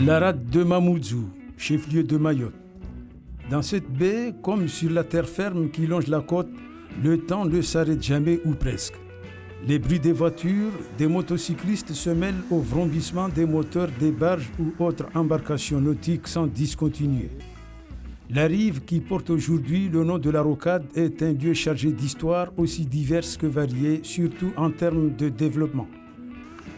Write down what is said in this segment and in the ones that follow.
La rade de Mamoudzou, chef-lieu de Mayotte. Dans cette baie, comme sur la terre ferme qui longe la côte, le temps ne s'arrête jamais ou presque. Les bruits des voitures, des motocyclistes se mêlent au vrombissement des moteurs des barges ou autres embarcations nautiques sans discontinuer. La rive qui porte aujourd'hui le nom de la Rocade est un lieu chargé d'histoires aussi diverses que variées, surtout en termes de développement.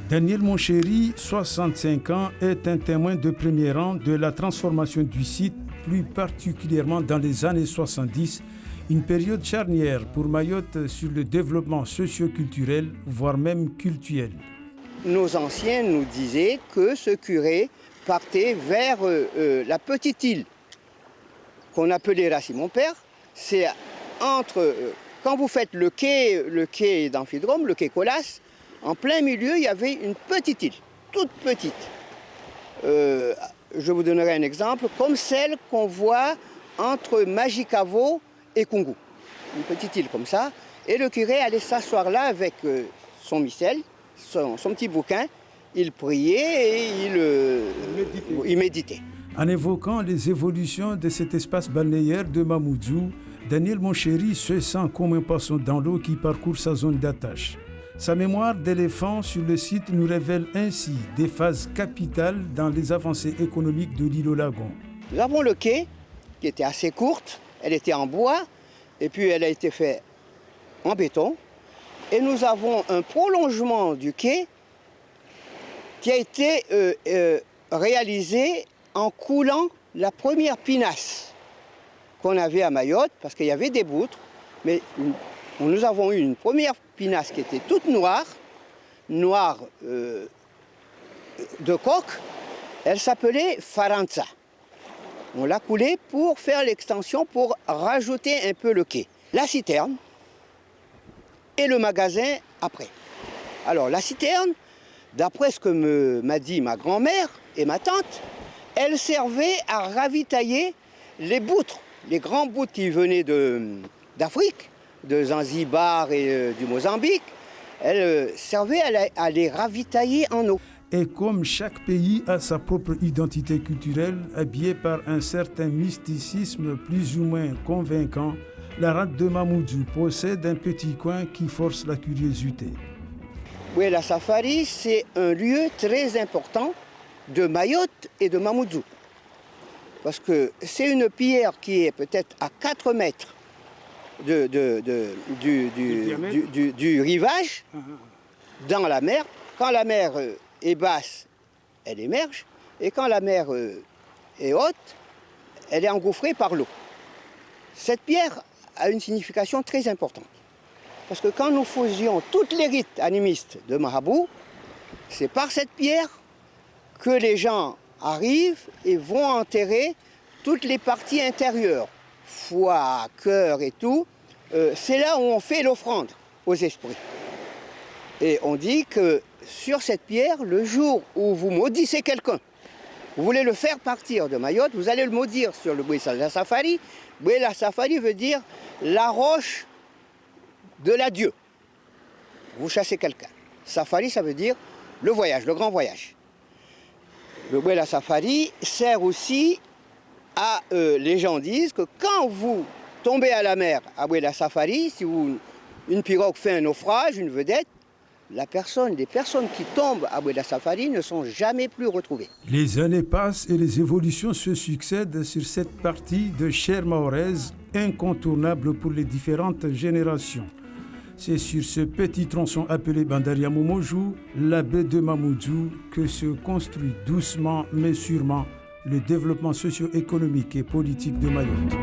Daniel Monchéry, 65 ans, est un témoin de premier rang de la transformation du site, plus particulièrement dans les années 70, une période charnière pour Mayotte sur le développement socio-culturel, voire même cultuel. Nos anciens nous disaient que ce curé partait vers la petite île qu'on appelait Rassi-Mon-Père. C'est entre, quand vous faites le quai d'Amphidrome, le quai Colas, en plein milieu, il y avait une petite île, toute petite. Je vous donnerai un exemple, comme celle qu'on voit entre Magicavo et Kungu. Une petite île comme ça. Et le curé allait s'asseoir là avec son missel, son petit bouquin. Il priait et il méditait. En évoquant les évolutions de cet espace balnéaire de Mamoudzou, Daniel Monchéry se sent comme un poisson dans l'eau qui parcourt sa zone d'attache. Sa mémoire d'éléphant sur le site nous révèle ainsi des phases capitales dans les avancées économiques de l'île au lagon. Nous avons le quai, qui était assez courte, elle était en bois, et puis elle a été faite en béton. Et nous avons un prolongement du quai qui a été réalisé en coulant la première pinasse qu'on avait à Mayotte, parce qu'il y avait des boutres, mais nous avons eu une première pinasse qui était toute noire de coque. Elle s'appelait Faranza. On l'a coulée pour faire l'extension, pour rajouter un peu le quai. La citerne et le magasin après. Alors la citerne, d'après ce que m'a dit ma grand-mère et ma tante, elle servait à ravitailler les boutres, les grands boutres qui venaient d'Afrique, de Zanzibar et du Mozambique. Elle servait à les ravitailler en eau. Et comme chaque pays a sa propre identité culturelle, habillée par un certain mysticisme plus ou moins convaincant, la rade de Mamoudzou possède un petit coin qui force la curiosité. Oui, la Safari, c'est un lieu très important de Mayotte et de Mamoudzou. Parce que c'est une pierre qui est peut-être à 4 mètres du rivage dans la mer. Quand la mer est basse, elle émerge, et quand la mer est haute, elle est engouffrée par l'eau. Cette pierre a une signification très importante. Parce que quand nous faisions toutes les rites animistes de Mahabou, c'est par cette pierre que les gens arrivent et vont enterrer toutes les parties intérieures, foie, cœur et tout. C'est là où on fait l'offrande aux esprits. Et on dit que sur cette pierre, le jour où vous maudissez quelqu'un, vous voulez le faire partir de Mayotte, vous allez le maudire sur le Bouïssa Safari. Bouïssa Safari veut dire la roche de l'adieu. Vous chassez quelqu'un. Safari, ça veut dire le voyage, le grand voyage. Le Bouïssa Safari sert aussi à, les gens disent que quand vous tombez à la mer à Bouïssa Safari, si une pirogue fait un naufrage, une vedette, les personnes qui tombent à Bouïssa Safari ne sont jamais plus retrouvées. Les années passent et les évolutions se succèdent sur cette partie de chair mahoraise incontournable pour les différentes générations. C'est sur ce petit tronçon appelé Bandaria Momojou, la baie de Mamoudzou, que se construit doucement mais sûrement le développement socio-économique et politique de Mayotte.